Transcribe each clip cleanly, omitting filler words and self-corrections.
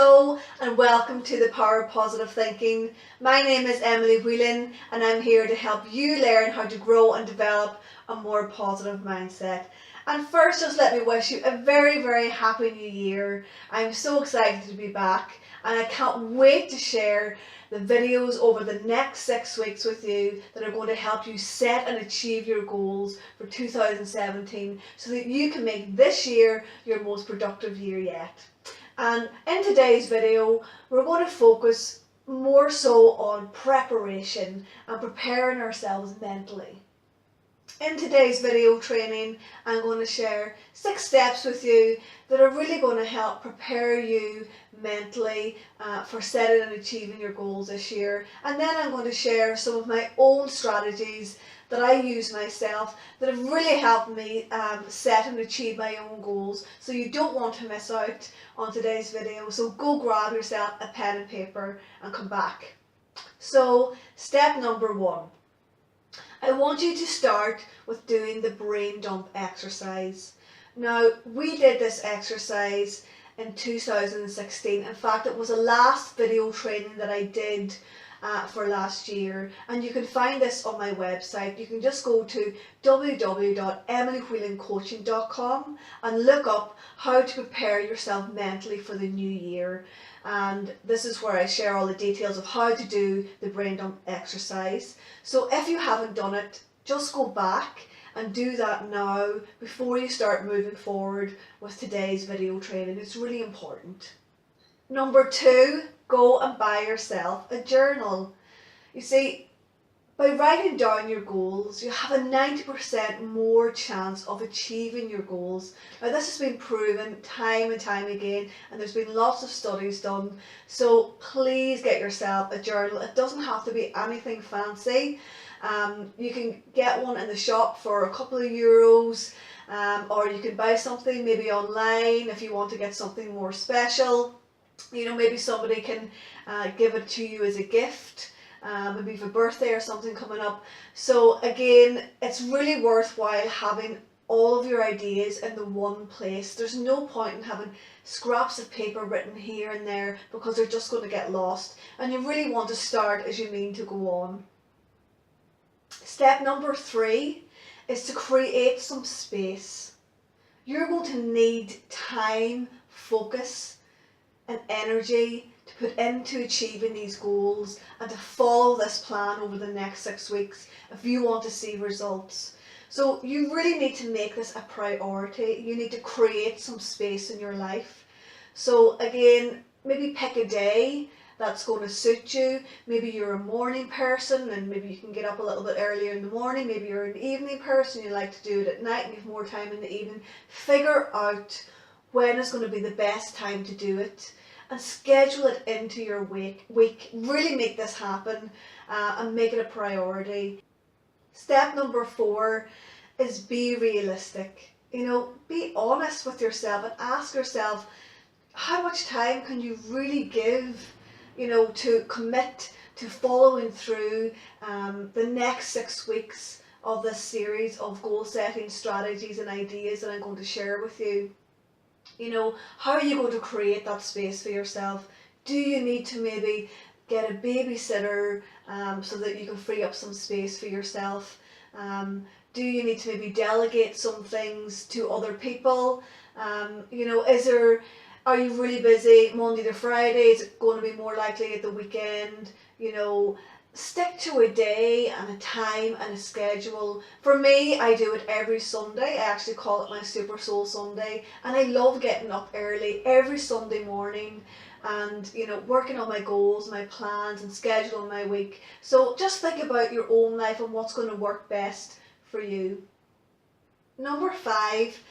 Hello and welcome to the Power of Positive Thinking. My name is Emily Whelan and I'm here to help you learn how to grow and develop a more positive mindset. And first, just let me wish you a very happy new year. I'm so excited to be back and I can't wait to share the videos over the next 6 weeks with you that are going to help you set and achieve your goals for 2017 so that you can make this year your most productive year yet. And in today's video, we're going to focus more so on preparation and preparing ourselves mentally. In today's video training, I'm going to share 6 steps with you that are really going to help prepare you mentally for setting and achieving your goals this year. And then I'm going to share some of my own strategies that I use myself that have really helped me set and achieve my own goals. So you don't want to miss out on today's video. So go grab yourself a pen and paper and come back. So step number 1. I want you to start with doing the brain dump exercise. Now, we did this exercise in 2016. In fact, it was the last video training that I did for last year, and you can find this on my website. You can just go to www.emilywhelancoaching.com and look up how to prepare yourself mentally for the new year. And this is where I share all the details of how to do the brain dump exercise. So if you haven't done it, just go back and do that now before you start moving forward with today's video training. It's really important. Number 2, go and buy yourself a journal. You see, by writing down your goals, you have a 90% more chance of achieving your goals. Now, this has been proven time and time again, and there's been lots of studies done. So please get yourself a journal. It doesn't have to be anything fancy. You can get one in the shop for a couple of euros, or you can buy something maybe online if you want to get something more special. You know, maybe somebody can give it to you as a gift, maybe for birthday or something coming up. So again, it's really worthwhile having all of your ideas in the one place. There's no point in having scraps of paper written here and there because they're just going to get lost. And you really want to start as you mean to go on. Step number 3 is to create some space. You're going to need time, focus, and energy to put into achieving these goals and to follow this plan over the next 6 weeks if you want to see results. So you really need to make this a priority. You need to create some space in your life. So again, maybe pick a day that's going to suit you. Maybe you're a morning person and maybe you can get up a little bit earlier in the morning. Maybe you're an evening person, you like to do it at night and you have more time in the evening. Figure out when is going to be the best time to do it and schedule it into your week. Really make this happen and make it a priority. Step number 4 is be realistic. You know, be honest with yourself and ask yourself, how much time can you really give, you know, to commit to following through the next 6 weeks of this series of goal setting strategies and ideas that I'm going to share with you. You know, how are you going to create that space for yourself? Do you need to maybe get a babysitter so that you can free up some space for yourself? Do you need to maybe delegate some things to other people? You know, are you really busy Monday to Friday? Is it going to be more likely at the weekend? You know, stick to a day and a time and a schedule. For me, I do it every Sunday. I actually call it my Super Soul Sunday, and I love getting up early every Sunday morning and, you know, working on my goals, my plans and scheduling my week. So just think about your own life and what's going to work best for you. Number 5,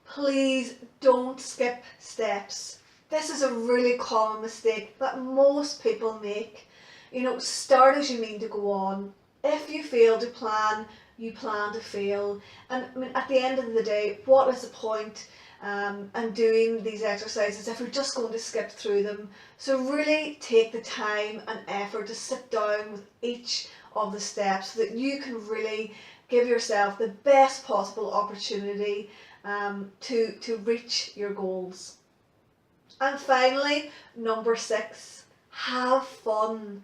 please don't skip steps. This is a really common mistake that most people make. You know, start as you mean to go on. If you fail to plan, you plan to fail. And I mean, at the end of the day, what is the point in doing these exercises if you're just going to skip through them? So really take the time and effort to sit down with each of the steps so that you can really give yourself the best possible opportunity to reach your goals. And finally, number 6, have fun.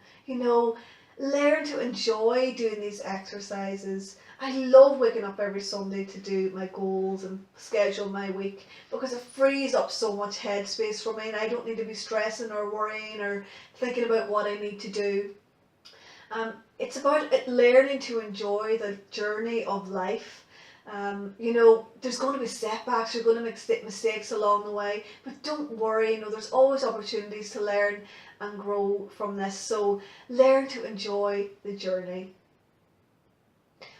Learn to enjoy doing these exercises. I love waking up every Sunday to do my goals and schedule my week because it frees up so much headspace for me, and I don't need to be stressing or worrying or thinking about what I need to do. It's about learning to enjoy the journey of life. There's going to be setbacks, you're going to make mistakes along the way, but don't worry, there's always opportunities to learn and grow from this. So learn to enjoy the journey.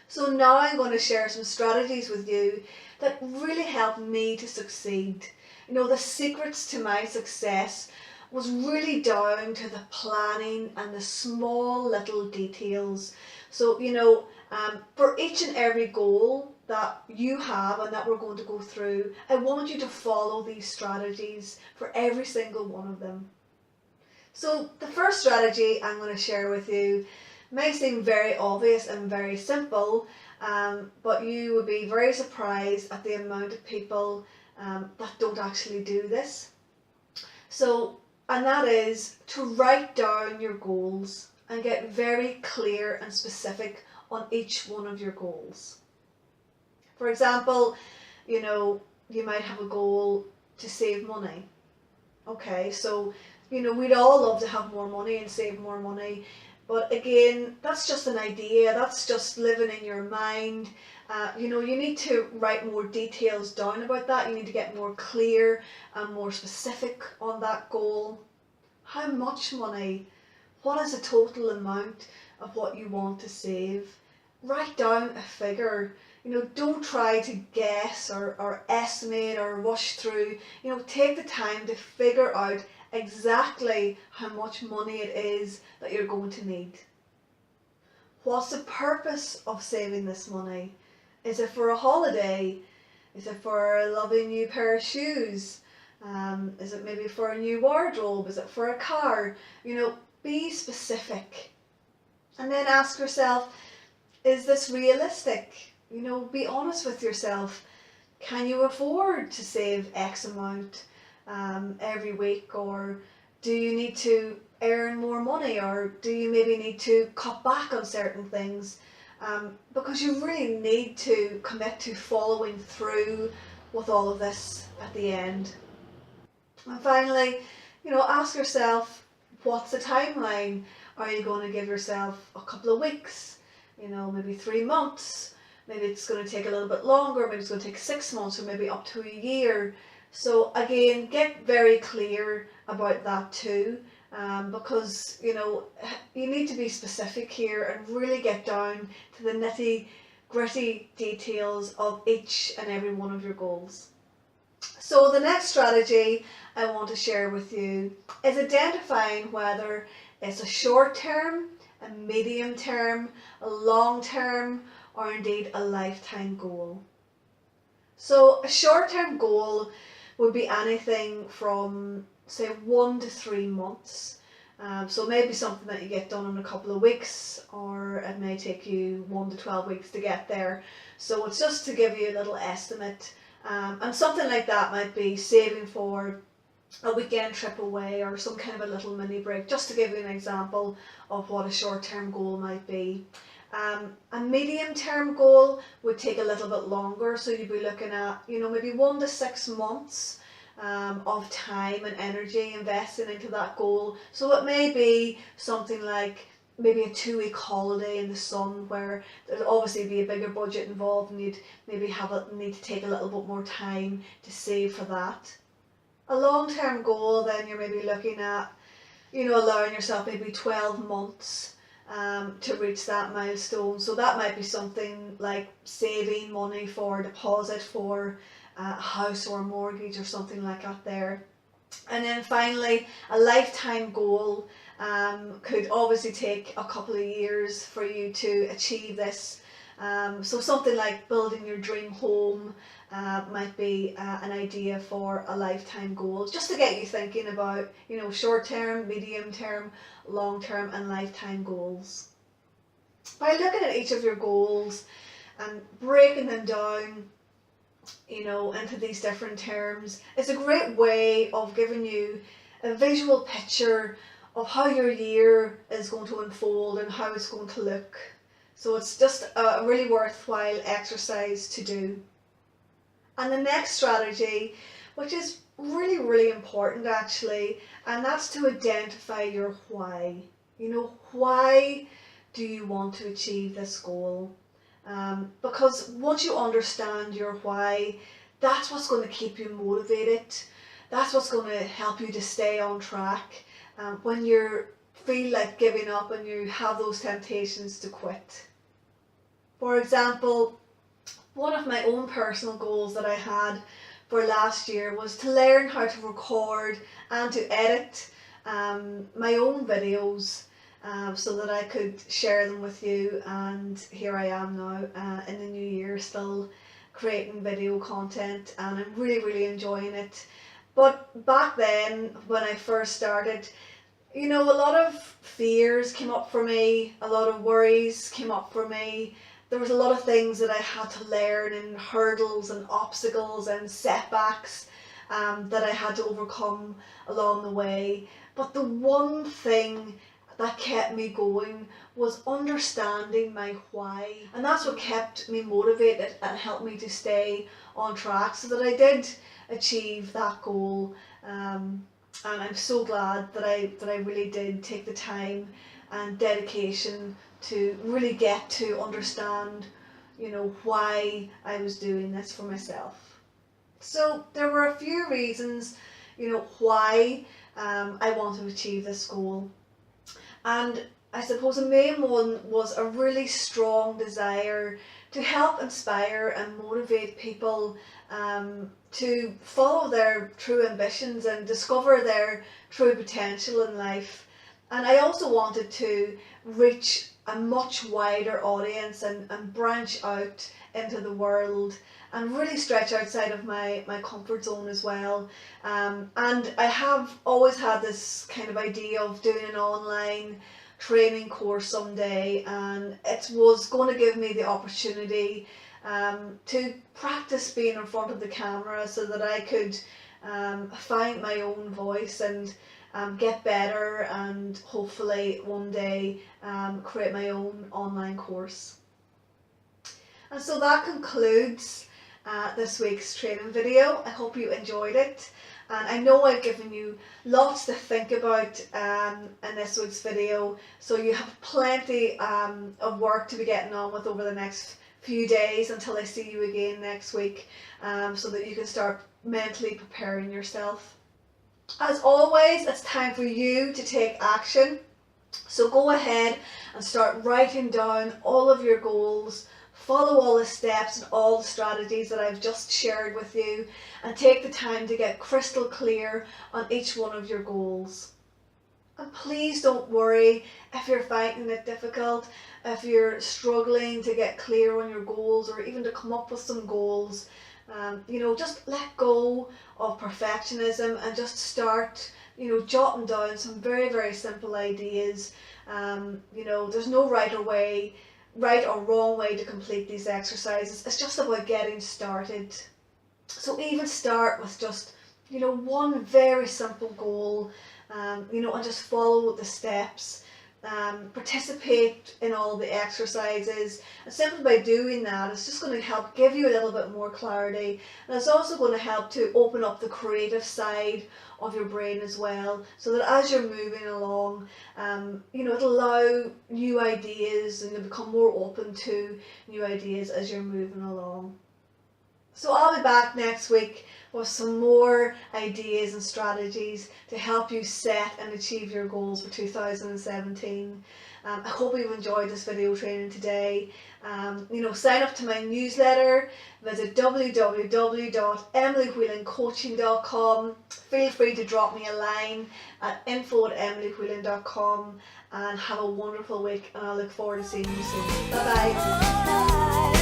So now I'm going to share some strategies with you that really helped me to succeed. The secrets to my success was really down to the planning and the small little details. So, for each and every goal that you have and that we're going to go through, I want you to follow these strategies for every single one of them. So the first strategy I'm going to share with you may seem very obvious and very simple, but you would be very surprised at the amount of people that don't actually do this. And that is to write down your goals and get very clear and specific on each one of your goals. For example, you might have a goal to save money. Okay, so, we'd all love to have more money and save more money. But again, that's just an idea, that's just living in your mind. You need to write more details down about that. You need to get more clear and more specific on that goal. How much money? What is the total amount of what you want to save? Write down a figure. Don't try to guess or estimate or rush through. Take the time to figure out exactly how much money it is that you're going to need. What's the purpose of saving this money? Is it for a holiday? Is it for a lovely new pair of shoes? Is it maybe for a new wardrobe? Is it for a car? Be specific. And then ask yourself, is this realistic? Be honest with yourself. Can you afford to save X amount every week? Or do you need to earn more money? Or do you maybe need to cut back on certain things? Because you really need to commit to following through with all of this at the end. And finally, ask yourself, what's the timeline? Are you going to give yourself a couple of weeks? Maybe 3 months? Maybe it's going to take a little bit longer, maybe it's going to take 6 months, or maybe up to a year. So again, get very clear about that too, because you need to be specific here and really get down to the nitty gritty details of each and every one of your goals. So the next strategy I want to share with you is identifying whether it's a short term, a medium term, a long term, or indeed a lifetime goal. So a short term goal would be anything from say 1 to 3 months. So maybe something that you get done in a couple of weeks, or it may take you 1 to 12 weeks to get there. So it's just to give you a little estimate. And something like that might be saving for a weekend trip away or some kind of a little mini break, just to give you an example of what a short-term goal might be. A medium-term goal would take a little bit longer, so you'd be looking at maybe 1 to 6 months of time and energy invested into that goal. So it may be something like maybe a 2-week holiday in the sun, where there'll obviously be a bigger budget involved and you'd maybe need to take a little bit more time to save for that. A long-term goal, then you're maybe looking at allowing yourself maybe 12 months to reach that milestone. So that might be something like saving money for a deposit for a house or a mortgage or something like that there. And then finally, a lifetime goal could obviously take a couple of years for you to achieve this. So something like building your dream home might be an idea for a lifetime goal, just to get you thinking about short term, medium term, long term and lifetime goals. By looking at each of your goals and breaking them down into these different terms. It's a great way of giving you a visual picture of how your year is going to unfold and how it's going to look. So it's just a really worthwhile exercise to do. And the next strategy, which is really, really important actually, and that's to identify your why. Why do you want to achieve this goal? Because once you understand your why, that's what's going to keep you motivated. That's what's going to help you to stay on track when you feel like giving up and you have those temptations to quit. For example, one of my own personal goals that I had for last year was to learn how to record and to edit my own videos so that I could share them with you, and here I am now in the new year still creating video content, and I'm really, really enjoying it. But back then when I first started, a lot of fears came up for me, a lot of worries came up for me. There was a lot of things that I had to learn, and hurdles and obstacles and setbacks that I had to overcome along the way. But the one thing that kept me going was understanding my why. And that's what kept me motivated and helped me to stay on track so that I did achieve that goal. And I'm so glad that I really did take the time and dedication to really get to understand, why I was doing this for myself. So there were a few reasons, why I want to achieve this goal. And I suppose the main one was a really strong desire to help inspire and motivate people to follow their true ambitions and discover their true potential in life. And I also wanted to reach a much wider audience and branch out into the world and really stretch outside of my comfort zone as well. And I have always had this kind of idea of doing an online training course someday, and it was going to give me the opportunity to practice being in front of the camera so that I could find my own voice and get better, and hopefully one day create my own online course. And so that concludes this week's training video. I hope you enjoyed it, and I know I've given you lots to think about in this week's video, so you have plenty of work to be getting on with over the next few days until I see you again next week, so that you can start mentally preparing yourself. As always, it's time for you to take action. So go ahead and start writing down all of your goals, follow all the steps and all the strategies that I've just shared with you, and take the time to get crystal clear on each one of your goals. And please don't worry if you're finding it difficult, if you're struggling to get clear on your goals or even to come up with some goals. Just let go of perfectionism and just start, jotting down some very, very simple ideas. There's no right or wrong way to complete these exercises. It's just about getting started. So even start with just, one very simple goal, and just follow the steps. Participate in all the exercises, and simply by doing that, it's just going to help give you a little bit more clarity, and it's also going to help to open up the creative side of your brain as well, so that as you're moving along, it'll allow new ideas, and you'll become more open to new ideas as you're moving along. So I'll be back next week with some more ideas and strategies to help you set and achieve your goals for 2017. I hope you've enjoyed this video training today. Sign up to my newsletter, visit www.emilywhelancoaching.com. Feel free to drop me a line at info@emilywhelan.com, and have a wonderful week, and I look forward to seeing you soon. Bye bye.